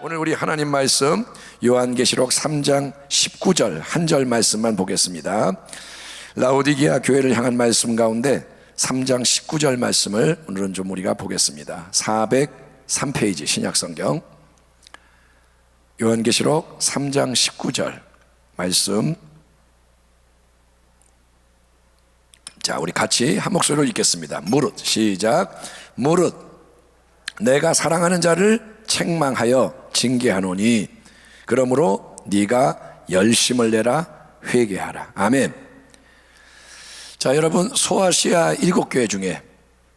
오늘 우리 하나님 말씀 요한계시록 3장 19절 한 절 말씀만 보겠습니다. 라오디게아 교회를 향한 말씀 가운데 3장 19절 말씀을 오늘은 좀 우리가 보겠습니다. 403페이지 신약성경 요한계시록 3장 19절 말씀. 자, 우리 같이 한 목소리로 읽겠습니다. 무릇, 시작. 무릇 내가 사랑하는 자를 책망하여 징계하노니 그러므로 네가 열심을 내라 회개하라. 아멘. 자, 여러분, 소아시아 7교회 중에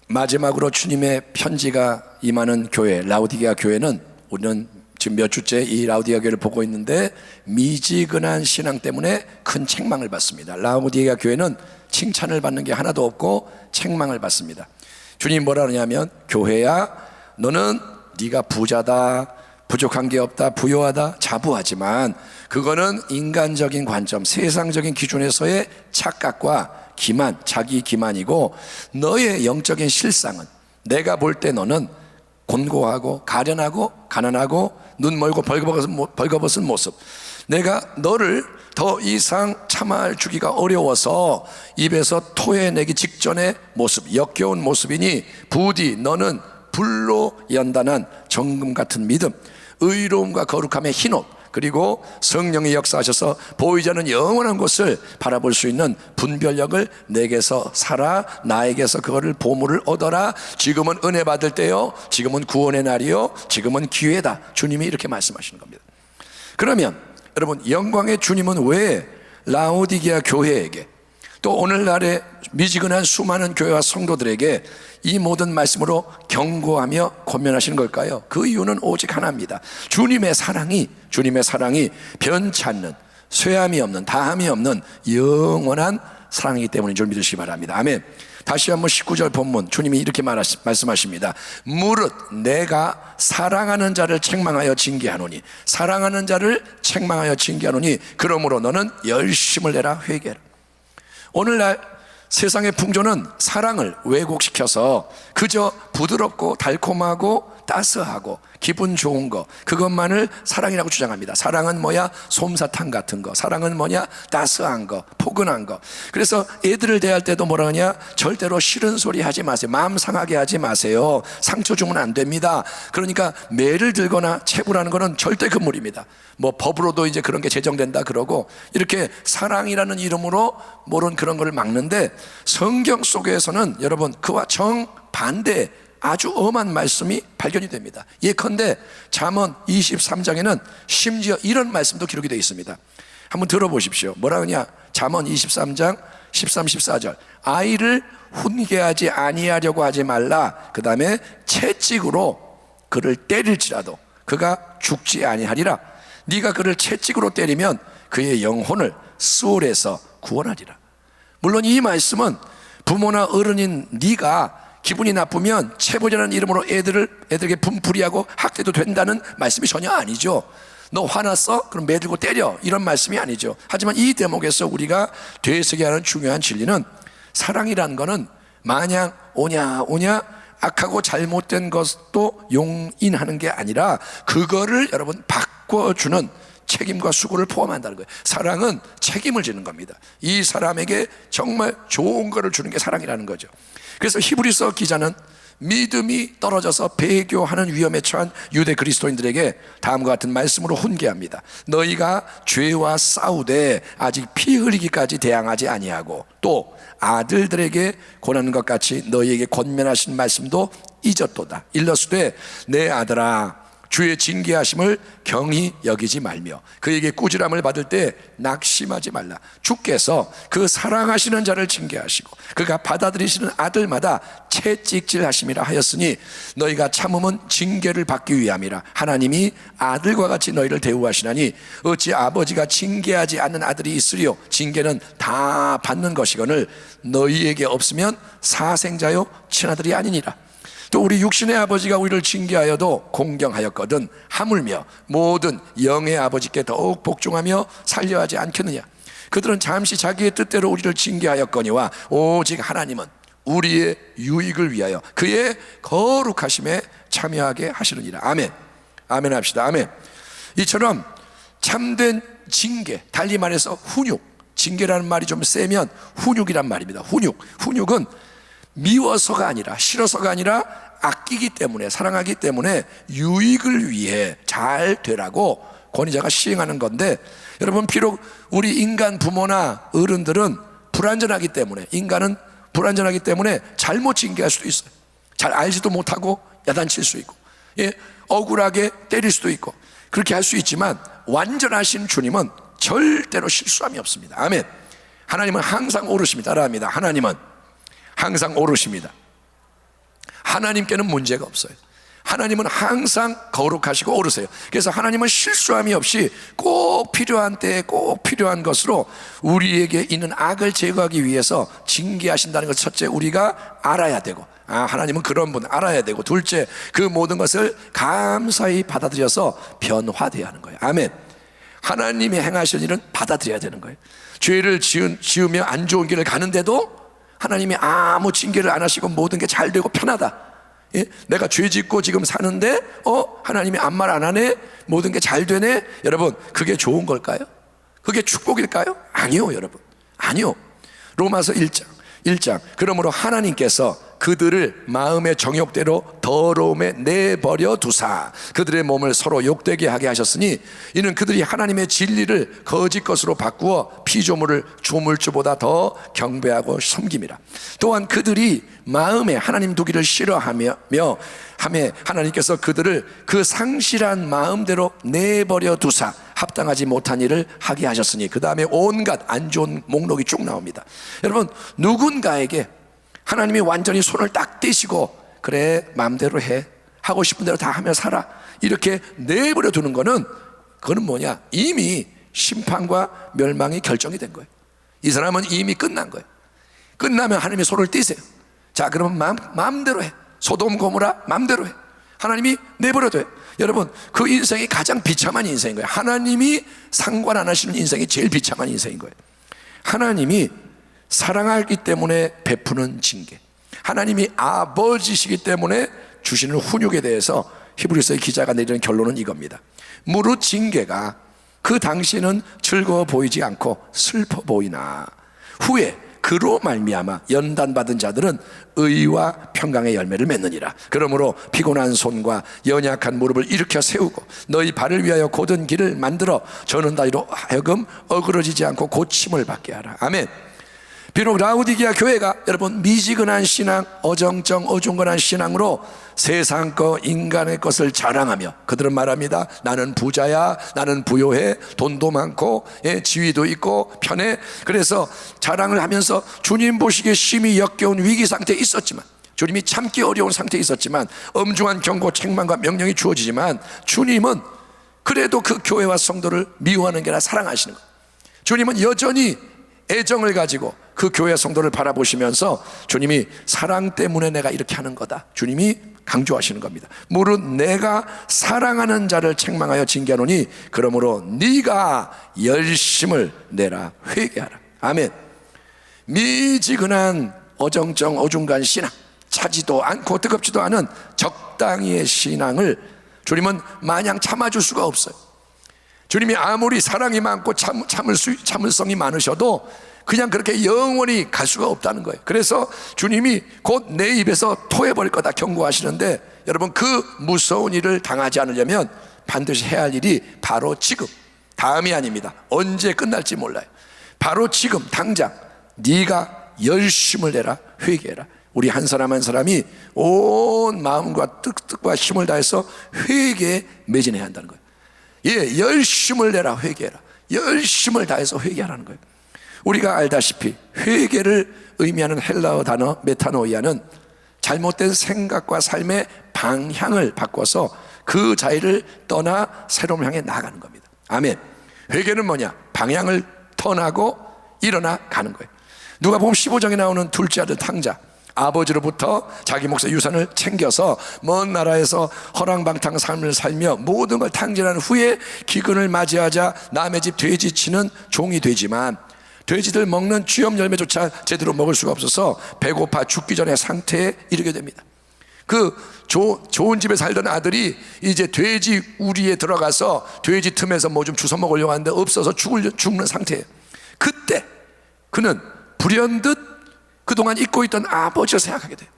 마지막으로 주님의 편지가 임하는 교회 라오디게아 교회는 우리는 지금 몇 주째 이 라오디게아 교회를 보고 있는데 미지근한 신앙 때문에 큰 책망을 받습니다. 라오디게아 교회는 칭찬을 받는 게 하나도 없고 책망을 받습니다. 주님 뭐라 그러냐면, 교회야 너는 네가 부자다, 부족한 게 없다, 부요하다, 자부하지만 그거는 인간적인 관점, 세상적인 기준에서의 착각과 기만, 자기 기만이고, 너의 영적인 실상은 내가 볼 때 너는 곤고하고 가련하고 가난하고 눈 멀고 벌거벗은 모습, 내가 너를 더 이상 참아주기가 어려워서 입에서 토해내기 직전의 모습, 역겨운 모습이니 부디 너는 불로 연단한 정금 같은 믿음, 의로움과 거룩함의 흰옷, 그리고 성령이 역사하셔서 보이지 않는 영원한 곳을 바라볼 수 있는 분별력을 내게서 살아, 나에게서 그거를 보물을 얻어라. 지금은 은혜 받을 때요, 지금은 구원의 날이요, 지금은 기회다. 주님이 이렇게 말씀하시는 겁니다. 그러면 여러분, 영광의 주님은 왜 라오디게아 교회에게, 또 오늘날의 미지근한 수많은 교회와 성도들에게 이 모든 말씀으로 경고하며 권면하시는 걸까요? 그 이유는 오직 하나입니다. 주님의 사랑이 변치 않는, 쇠함이 없는, 다함이 없는 영원한 사랑이기 때문인 줄 믿으시기 바랍니다. 아멘. 다시 한번 19절 본문, 주님이 이렇게 말씀하십니다. 무릇 내가 사랑하는 자를 책망하여 징계하노니, 사랑하는 자를 책망하여 징계하노니 그러므로 너는 열심을 내라 회개하라. 오늘날 세상의 풍조는 사랑을 왜곡시켜서 그저 부드럽고 달콤하고 따스하고 기분 좋은 거, 그것만을 사랑이라고 주장합니다. 사랑은 뭐야? 솜사탕 같은 거. 사랑은 뭐냐? 따스한 거, 포근한 거. 그래서 애들을 대할 때도 뭐라 하냐? 절대로 싫은 소리 하지 마세요. 마음 상하게 하지 마세요. 상처 주면 안 됩니다. 그러니까 매를 들거나 체불하는 거는 절대 금물입니다. 뭐 법으로도 이제 그런 게 제정된다 그러고, 이렇게 사랑이라는 이름으로 모른 그런 걸 막는데, 성경 속에서는 여러분 그와 정반대 아주 엄한 말씀이 발견이 됩니다. 예컨대 잠언 23장에는 심지어 이런 말씀도 기록이 되어 있습니다. 한번 들어보십시오. 뭐라 하냐? 잠언 23장 13, 14절. 아이를 훈계하지 아니하려고 하지 말라. 그 다음에 채찍으로 그를 때릴지라도 그가 죽지 아니하리라. 네가 그를 채찍으로 때리면 그의 영혼을 수월에서 구원하리라. 물론 이 말씀은 부모나 어른인 네가 기분이 나쁘면 체벌이라는 이름으로 애들에게 분풀이하고 학대도 된다는 말씀이 전혀 아니죠. 너 화났어? 그럼 매들고 때려, 이런 말씀이 아니죠. 하지만 이 대목에서 우리가 되새겨야 하는 중요한 진리는, 사랑이라는 거는 마냥 오냐 악하고 잘못된 것도 용인하는 게 아니라 그거를 여러분 바꿔주는 책임과 수고를 포함한다는 거예요. 사랑은 책임을 지는 겁니다. 이 사람에게 정말 좋은 거를 주는 게 사랑이라는 거죠. 그래서 히브리서 기자는 믿음이 떨어져서 배교하는 위험에 처한 유대 그리스도인들에게 다음과 같은 말씀으로 훈계합니다. 너희가 죄와 싸우되 아직 피 흘리기까지 대항하지 아니하고, 또 아들들에게 권하는 것 같이 너희에게 권면하신 말씀도 잊었도다. 일러스되 내 아들아, 주의 징계하심을 경히 여기지 말며 그에게 꾸지람을 받을 때 낙심하지 말라. 주께서 그 사랑하시는 자를 징계하시고 그가 받아들이시는 아들마다 채찍질하심이라 하였으니 너희가 참음은 징계를 받기 위함이라. 하나님이 아들과 같이 너희를 대우하시나니 어찌 아버지가 징계하지 않는 아들이 있으리요? 징계는 다 받는 것이거늘 너희에게 없으면 사생자요 친아들이 아니니라. 또 우리 육신의 아버지가 우리를 징계하여도 공경하였거든 하물며 모든 영의 아버지께 더욱 복종하며 살려하지 않겠느냐. 그들은 잠시 자기의 뜻대로 우리를 징계하였거니와 오직 하나님은 우리의 유익을 위하여 그의 거룩하심에 참여하게 하시느니라. 아멘. 아멘 합시다. 아멘. 이처럼 참된 징계, 달리 말해서 훈육, 징계라는 말이 좀 세면 훈육이란 말입니다. 훈육은 미워서가 아니라, 싫어서가 아니라 아끼기 때문에, 사랑하기 때문에 유익을 위해 잘 되라고 권위자가 시행하는 건데, 여러분 비록 우리 인간 부모나 어른들은 불완전하기 때문에, 인간은 불완전하기 때문에 잘못 징계할 수도 있어요. 잘 알지도 못하고 야단칠 수 있고, 억울하게 때릴 수도 있고, 그렇게 할 수 있지만 완전하신 주님은 절대로 실수함이 없습니다. 아멘. 하나님은 항상 옳으십니다. 따라합니다. 하나님은 항상 옳으십니다. 하나님께는 문제가 없어요. 하나님은 항상 거룩하시고 옳으세요. 그래서 하나님은 실수함이 없이 꼭 필요한 때에 꼭 필요한 것으로 우리에게 있는 악을 제거하기 위해서 징계하신다는 것, 첫째 우리가 알아야 되고, 하나님은 그런 분 알아야 되고, 둘째 그 모든 것을 감사히 받아들여서 변화되어야 하는 거예요. 아멘. 하나님이 행하신 일은 받아들여야 되는 거예요. 죄를 지으며 안 좋은 길을 가는데도 하나님이 아무 징계를 안 하시고 모든 게 잘 되고 편하다. 내가 죄 짓고 지금 사는데 하나님이 아무 말 안 하네, 모든 게 잘 되네. 여러분 그게 좋은 걸까요? 그게 축복일까요? 아니요 여러분, 아니요. 로마서 1장 그러므로 하나님께서 그들을 마음의 정욕대로 더러움에 내버려 두사 그들의 몸을 서로 욕되게 하게 하셨으니, 이는 그들이 하나님의 진리를 거짓 것으로 바꾸어 피조물을 조물주보다 더 경배하고 섬김이라. 또한 그들이 마음에 하나님 두기를 싫어하며 하나님께서 그들을 그 상실한 마음대로 내버려 두사 합당하지 못한 일을 하게 하셨으니, 그 다음에 온갖 안 좋은 목록이 쭉 나옵니다. 여러분 누군가에게 하나님이 완전히 손을 딱 떼시고 그래 마음대로 해, 하고 싶은 대로 다 하며 살아, 이렇게 내버려 두는 거는, 그거는 뭐냐, 이미 심판과 멸망이 결정이 된 거예요. 이 사람은 이미 끝난 거예요. 끝나면 하나님이 손을 떼세요. 자 그러면 마음대로 해, 소돔 고모라 마음대로 해, 하나님이 내버려둬요. 여러분 그 인생이 가장 비참한 인생인 거예요. 하나님이 상관 안 하시는 인생이 제일 비참한 인생인 거예요. 하나님이 사랑하기 때문에 베푸는 징계, 하나님이 아버지시기 때문에 주시는 훈육에 대해서 히브리서의 기자가 내리는 결론은 이겁니다. 무릇 징계가 그 당시에는 즐거워 보이지 않고 슬퍼 보이나 후에 그로 말미암아 연단받은 자들은 의와 평강의 열매를 맺느니라. 그러므로 피곤한 손과 연약한 무릎을 일으켜 세우고 너희 발을 위하여 곧은 길을 만들어 저는 다이로 하여금 어그러지지 않고 고침을 받게 하라. 아멘. 비록 라우디게아 교회가 여러분 미지근한 신앙, 어중간한 신앙으로 세상 거 인간의 것을 자랑하며, 그들은 말합니다. 나는 부자야, 나는 부요해, 돈도 많고 지위도 있고 편해. 그래서 자랑을 하면서 주님 보시기에 심히 역겨운 위기 상태에 있었지만, 주님이 참기 어려운 상태에 있었지만, 엄중한 경고, 책망과 명령이 주어지지만 주님은 그래도 그 교회와 성도를 미워하는 게 아니라 사랑하시는 거예요. 주님은 여전히 애정을 가지고 그 교회 성도를 바라보시면서 주님이 사랑 때문에 내가 이렇게 하는 거다, 주님이 강조하시는 겁니다. 무릇 내가 사랑하는 자를 책망하여 징계하노니 그러므로 네가 열심을 내라, 회개하라. 아멘. 미지근한 어중간 신앙, 차지도 않고 뜨겁지도 않은 적당히의 신앙을 주님은 마냥 참아줄 수가 없어요. 주님이 아무리 사랑이 많고 참을성이 많으셔도 그냥 그렇게 영원히 갈 수가 없다는 거예요. 그래서 주님이 곧 내 입에서 토해버릴 거다 경고하시는데, 여러분 그 무서운 일을 당하지 않으려면 반드시 해야 할 일이 바로 지금, 다음이 아닙니다. 언제 끝날지 몰라요. 바로 지금 당장 네가 열심을 내라, 회개해라. 우리 한 사람 한 사람이 온 마음과 뜻과 힘을 다해서 회개에 매진해야 한다는 거예요. 열심을 내라, 회개해라. 열심을 다해서 회개하라는 거예요. 우리가 알다시피 회개를 의미하는 헬라어 단어 메타노이아는 잘못된 생각과 삶의 방향을 바꿔서 그 자리를 떠나 새로운 향해 나아가는 겁니다. 아멘. 회개는 뭐냐? 방향을 턴하고 일어나 가는 거예요. 누가복음 15장에 나오는 둘째 아들 탕자, 아버지로부터 자기 몫의 유산을 챙겨서 먼 나라에서 허랑방탕 삶을 살며 모든 걸 탕진한 후에 기근을 맞이하자 남의 집 돼지 치는 종이 되지만, 돼지들 먹는 쥐염 열매조차 제대로 먹을 수가 없어서 배고파 죽기 전의 상태에 이르게 됩니다. 그 좋은 집에 살던 아들이 이제 돼지 우리에 들어가서 돼지 틈에서 뭐 좀 주워 먹으려고 하는데 없어서 죽는 상태예요. 그때 그는 불현듯 그동안 잊고 있던 아버지가 생각하게 돼요.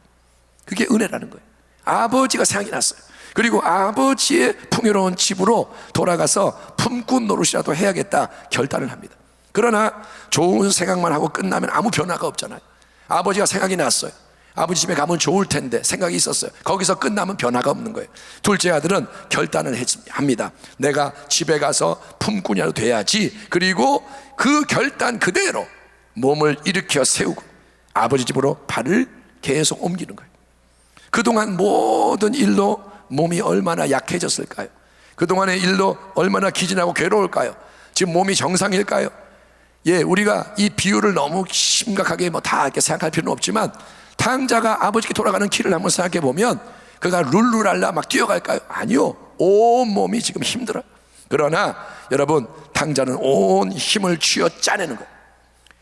그게 은혜라는 거예요. 아버지가 생각이 났어요. 그리고 아버지의 풍요로운 집으로 돌아가서 품꾼 노릇이라도 해야겠다 결단을 합니다. 그러나 좋은 생각만 하고 끝나면 아무 변화가 없잖아요. 아버지가 생각이 났어요. 아버지 집에 가면 좋을 텐데 생각이 있었어요. 거기서 끝나면 변화가 없는 거예요. 둘째 아들은 결단을 합니다. 내가 집에 가서 품꾼이라도 돼야지. 그리고 그 결단 그대로 몸을 일으켜 세우고 아버지 집으로 발을 계속 옮기는 거예요. 그동안 모든 일로 몸이 얼마나 약해졌을까요? 그동안의 일로 얼마나 기진하고 괴로울까요? 지금 몸이 정상일까요? 우리가 이 비유를 너무 심각하게 다 이렇게 생각할 필요는 없지만 탕자가 아버지께 돌아가는 길을 한번 생각해 보면 그가 룰루랄라 막 뛰어갈까요? 아니요. 온 몸이 지금 힘들어요. 그러나 여러분, 탕자는 온 힘을 쥐어 짜내는 거예요.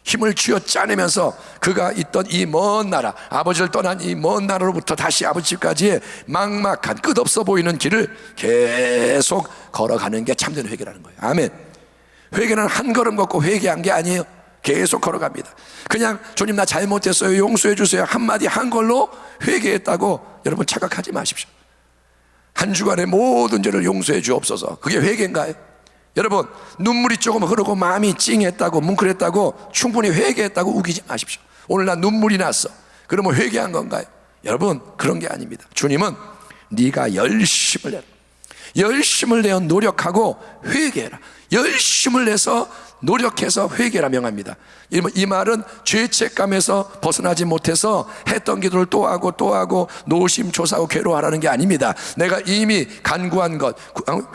힘을 쥐어 짜내면서 그가 있던 이 먼 나라, 아버지를 떠난 이 먼 나라로부터 다시 아버지 집까지의 막막한 끝없어 보이는 길을 계속 걸어가는 게 참된 회개라는 거예요. 아멘. 회개는 한 걸음 걷고 회개한 게 아니에요. 계속 걸어갑니다. 그냥 주님 나 잘못했어요, 용서해 주세요 한마디 한 걸로 회개했다고 여러분 착각하지 마십시오. 한 주간의 모든 죄를 용서해 주옵소서, 그게 회개인가요? 여러분, 눈물이 조금 흐르고 마음이 찡했다고 뭉클했다고 충분히 회개했다고 우기지 마십시오. 오늘 나 눈물이 났어, 그러면 회개한 건가요? 여러분, 그런 게 아닙니다. 주님은 네가 열심을 내라, 열심을 내어 노력하고 회개해라, 열심을 내서 노력해서 회개라 명합니다. 이 말은 죄책감에서 벗어나지 못해서 했던 기도를 또 하고 노심초사하고 괴로워하라는 게 아닙니다. 내가 이미 간구한 것,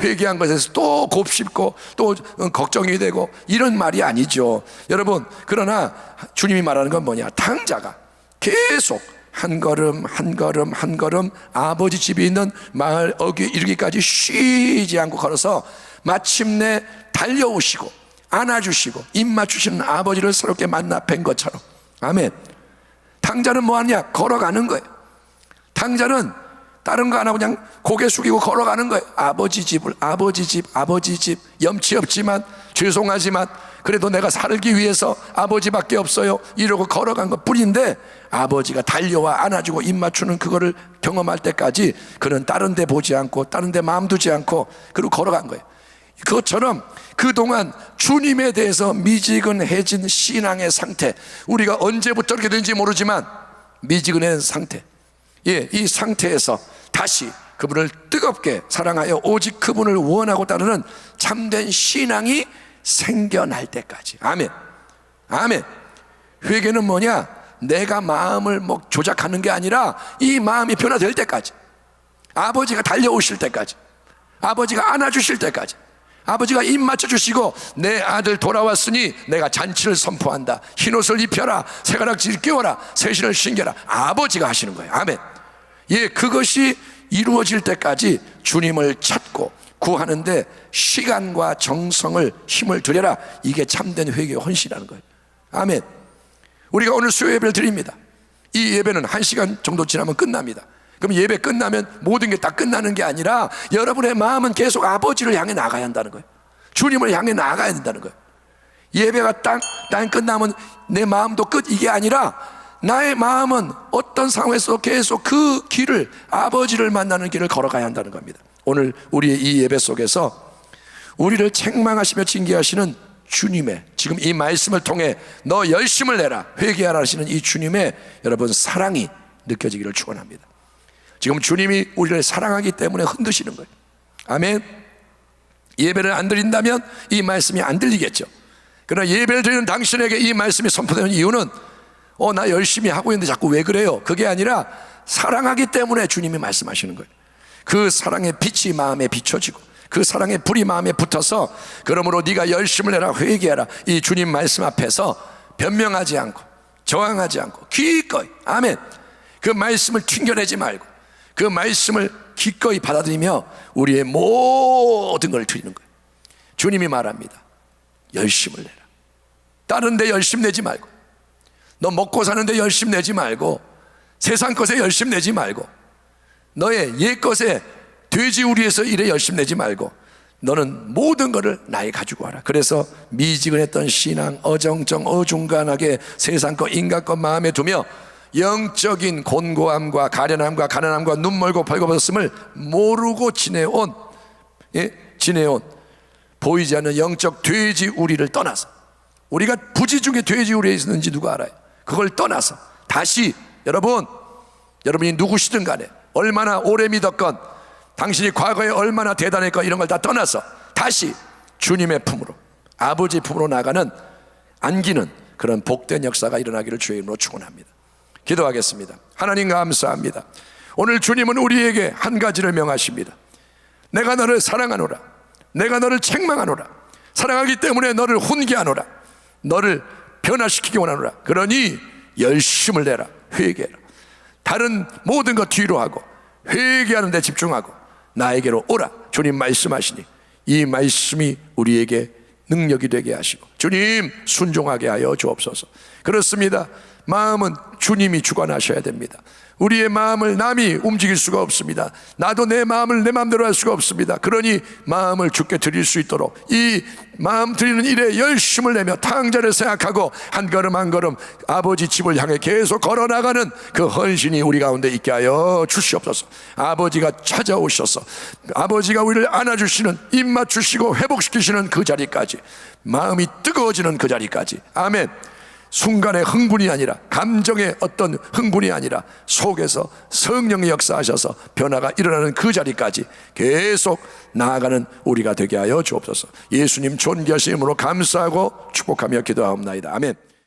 회개한 것에서 또 곱씹고 또 걱정이 되고 이런 말이 아니죠. 여러분, 그러나 주님이 말하는 건 뭐냐? 탕자가 계속 한 걸음 한 걸음 한 걸음 아버지 집이 있는 마을 어귀에 이르기까지 쉬지 않고 걸어서 마침내 달려오시고 안아주시고 입 맞추시는 아버지를 새롭게 만나 뵌 것처럼. 아멘. 탕자는 뭐하냐? 걸어가는 거예요. 탕자는 다른 거 안 하고 그냥 고개 숙이고 걸어가는 거예요. 아버지 집을, 아버지 집 염치 없지만 죄송하지만 그래도 내가 살기 위해서 아버지밖에 없어요 이러고 걸어간 것 뿐인데, 아버지가 달려와 안아주고 입 맞추는 그거를 경험할 때까지 그는 다른 데 보지 않고 다른 데 마음 두지 않고 그리고 걸어간 거예요. 그것처럼 그동안 주님에 대해서 미지근해진 신앙의 상태, 우리가 언제부터 그렇게 된지 모르지만 미지근한 상태, 이 상태에서 다시 그분을 뜨겁게 사랑하여 오직 그분을 원하고 따르는 참된 신앙이 생겨날 때까지. 아멘. 아멘. 회개는 뭐냐? 내가 마음을 조작하는 게 아니라 이 마음이 변화될 때까지, 아버지가 달려오실 때까지, 아버지가 안아주실 때까지, 아버지가 입 맞춰주시고 내 아들 돌아왔으니 내가 잔치를 선포한다, 흰옷을 입혀라, 새가락지를 끼워라, 새신을 신겨라, 아버지가 하시는 거예요. 아멘. 그것이 이루어질 때까지 주님을 찾고 구하는데 시간과 정성을 힘을 들여라. 이게 참된 회개의 헌신이라는 거예요. 아멘. 우리가 오늘 수요 예배를 드립니다. 이 예배는 1시간 정도 지나면 끝납니다. 그럼 예배 끝나면 모든 게 다 끝나는 게 아니라 여러분의 마음은 계속 아버지를 향해 나가야 한다는 거예요. 주님을 향해 나가야 된다는 거예요. 예배가 딱 끝나면 내 마음도 끝, 이게 아니라 나의 마음은 어떤 상황에서 계속 그 길을, 아버지를 만나는 길을 걸어가야 한다는 겁니다. 오늘 우리의 이 예배 속에서 우리를 책망하시며 징계하시는 주님의, 지금 이 말씀을 통해 너 열심을 내라, 회개하라 하시는 이 주님의 여러분 사랑이 느껴지기를 축원합니다. 지금 주님이 우리를 사랑하기 때문에 흔드시는 거예요. 아멘. 예배를 안 드린다면 이 말씀이 안 들리겠죠. 그러나 예배를 드리는 당신에게 이 말씀이 선포되는 이유는 나 열심히 하고 있는데 자꾸 왜 그래요? 그게 아니라 사랑하기 때문에 주님이 말씀하시는 거예요. 그 사랑의 빛이 마음에 비춰지고 그 사랑의 불이 마음에 붙어서, 그러므로 네가 열심을 내라, 회개하라, 이 주님 말씀 앞에서 변명하지 않고 저항하지 않고 기꺼이, 아멘, 그 말씀을 튕겨내지 말고 그 말씀을 기꺼이 받아들이며 우리의 모든 걸 드리는 거예요. 주님이 말합니다. 열심을 내라. 다른 데 열심 내지 말고, 너 먹고 사는데 열심 내지 말고, 세상 것에 열심 내지 말고, 너의 옛것에 돼지우리에서 일에 열심 내지 말고 너는 모든 것을 나에 가지고 와라. 그래서 미지근했던 신앙, 어정쩡, 어중간하게 세상 것, 인간 것 마음에 두며 영적인 곤고함과 가련함과 가난함과 눈멀고 벌거벗음을 모르고 지내온 보이지 않는 영적 돼지우리를 떠나서, 우리가 부지 중에 돼지우리에 있는지 누가 알아요? 그걸 떠나서 다시 여러분이 누구시든 간에 얼마나 오래 믿었건 당신이 과거에 얼마나 대단했건 이런 걸 다 떠나서 다시 주님의 품으로, 아버지 품으로 나가는, 안기는 그런 복된 역사가 일어나기를 주의 이름으로 축원합니다. 기도하겠습니다. 하나님 감사합니다. 오늘 주님은 우리에게 한 가지를 명하십니다. 내가 너를 사랑하노라. 내가 너를 책망하노라. 사랑하기 때문에 너를 훈계하노라. 너를 변화시키기 원하노라. 그러니 열심을 내라. 회개해라. 다른 모든 것 뒤로 하고 회개하는 데 집중하고 나에게로 오라. 주님 말씀하시니 이 말씀이 우리에게 능력이 되게 하시고, 주님 순종하게 하여 주옵소서. 그렇습니다. 마음은 주님이 주관하셔야 됩니다. 우리의 마음을 남이 움직일 수가 없습니다. 나도 내 마음을 내 마음대로 할 수가 없습니다. 그러니 마음을 주께 드릴 수 있도록 이 마음 드리는 일에 열심을 내며 탕자를 생각하고 한 걸음 한 걸음 아버지 집을 향해 계속 걸어나가는 그 헌신이 우리 가운데 있게 하여 주시옵소서. 아버지가 찾아오셔서 아버지가 우리를 안아주시는, 입맛 주시고 회복시키시는 그 자리까지, 마음이 뜨거워지는 그 자리까지, 아멘. 순간의 흥분이 아니라, 감정의 어떤 흥분이 아니라 속에서 성령이 역사하셔서 변화가 일어나는 그 자리까지 계속 나아가는 우리가 되게 하여 주옵소서. 예수님 존귀하신 이름으로 감사하고 축복하며 기도하옵나이다. 아멘.